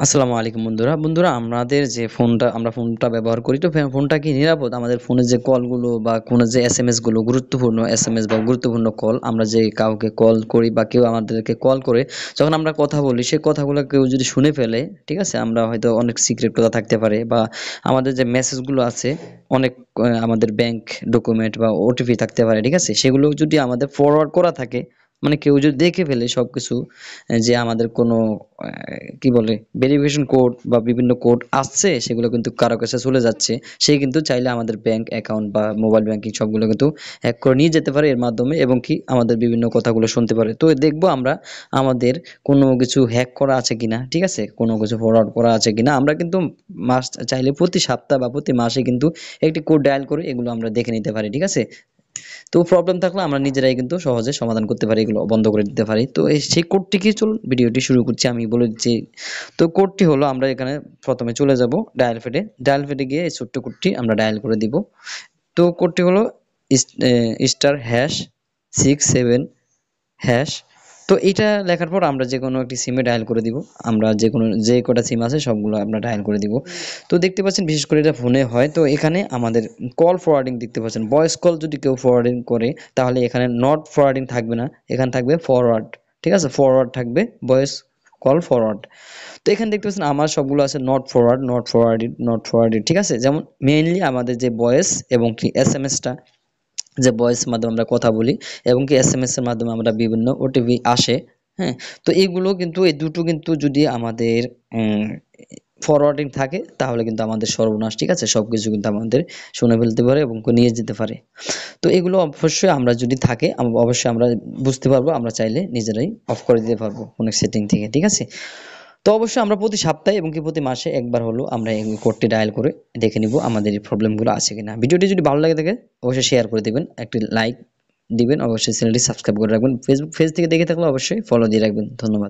আসসালামু আলাইকুম বন্ধুরা। বন্ধুরা আমাদের যে ফোনটা ব্যবহার করি, তো ফোনটা কি নিরাপদ? আমাদের ফোনের যে কলগুলো বা কোনো যে এসএমএস গুলো, গুরুত্বপূর্ণ এসএমএস বা গুরুত্বপূর্ণ কল, আমরা যে কাউকে কল করি বা কেউ আমাদেরকে কল করে যখন আমরা কথা বলি, সেই কথাগুলো কেউ যদি শুনে ফেলে, ঠিক আছে? আমরা হয়তো অনেক সিক্রেট কথা থাকতে পারে, বা আমাদের যে মেসেজগুলো আছে অনেক আমাদের ব্যাংক ডকুমেন্ট বা ওটিপি থাকতে পারে, ঠিক আছে? সেগুলো যদি আমাদের ফরওয়ার্ড করা থাকে, মানে কেউ যদি দেখে ফেলে সবকিছু, যে আমাদের কোনো কি বলে ভেরিফিকেশন কোড বা বিভিন্ন কোড আসছে, সেগুলো কিন্তু কারো কাছে চলে যাচ্ছে। সে কিন্তু চাইলে আমাদের ব্যাংক অ্যাকাউন্ট বা মোবাইল ব্যাংকিং সবগুলো কিন্তু হ্যাক করে নিয়ে যেতে পারে এর মাধ্যমে, এবং কি আমাদের বিভিন্ন কথাগুলো শুনতে পারে। তো দেখবো আমরা আমাদের কোনো কিছু হ্যাক করা আছে কিনা, ঠিক আছে, কোনো কিছু ফরওয়ার্ড করা আছে কিনা। আমরা কিন্তু মাস চাইলে প্রতি সপ্তাহ বা প্রতি মাসে কিন্তু একটি কোড ডায়াল করে এগুলো আমরা দেখে নিতে পারি, ঠিক আছে? তো প্রবলেম থাকলে আমরা নিজেরাই কিন্তু সহজে সমাধান করতে পারি, এগুলো বন্ধ করে দিতে পারি। তো সেই কোডটি কি, চলুন ভিডিওটি শুরু করছি, আমি বলে দিচ্ছি। তো কোডটি হলো, আমরা এখানে প্রথমে চলে যাব ডায়াল প্যাডে গিয়ে এই ছোট্ট কোডটি আমরা ডায়াল করে দিব। তো কোডটি হলো স্টার হ্যাশ 67 হ্যাশ। তো এইটা লেখার পর আমরা যেকোনো একটি সিমে ডায়াল করে দিব। আমরা যে কটা সিম আছে সবগুলো আমরা ডায়াল করে দিব। তো দেখতে পাচ্ছেন, বিশেষ করে এটা ফোনে হয়। তো এখানে আমাদের কল ফরওয়ার্ডিং দেখতে পাচ্ছেন। ভয়েস কল যদি কেউ ফরওয়ার্ডিং করে, তাহলে এখানে নট ফরওয়ার্ডিং থাকবে না, এখানে থাকবে ফরওয়ার্ড। ঠিক আছে? ফরওয়ার্ড থাকবে, ভয়েস কল ফরওয়ার্ড। তো এখানে দেখতে পাচ্ছেন আমার সবগুলো আছে not forward, not forwarded, not forwarded, ঠিক আছে? যেমন মেইনলি আমাদের যে ভয়েস এবং কি এসএমএসটা, যে ভয়েস মাধ্যমে আমরা কথা বলি এবং কি এসএমএস এর মাধ্যমে আমরা বিভিন্ন ওটিপি আসে, হ্যাঁ? তো এইগুলো কিন্তু, এই দুটো কিন্তু যদি আমাদের ফরওয়ার্ডিং থাকে, তাহলে কিন্তু আমাদের সর্বনাশ, ঠিক আছে? সবকিছু কিন্তু আমাদের শুনে ফেলতে পারে এবং নিয়ে যেতে পারে। তো এগুলো অবশ্যই আমরা যদি থাকে অবশ্যই আমরা বুঝতে পারবো, আমরা চাইলে নিজেরাই অফ করে দিতে পারবো ফোনের সেটিং থেকে, ঠিক আছে? তো অবশ্যই আমরা প্রতি সপ্তাহে এবং কি প্রতি মাসে একবার হলো আমরা এই কোডটি ডায়াল করে দেখে নিব আমাদের এই প্রবলেমগুলো আছে কিনা। ভিডিওটি যদি ভালো লাগে থাকে অবশ্যই শেয়ার করে দিবেন, একটি লাইক দিবেন, অবশ্যই চ্যানেলটি সাবস্ক্রাইব করে রাখবেন। ফেসবুক পেজ থেকে দেখে থাকলে অবশ্যই ফলো দিয়ে রাখবেন। ধন্যবাদ।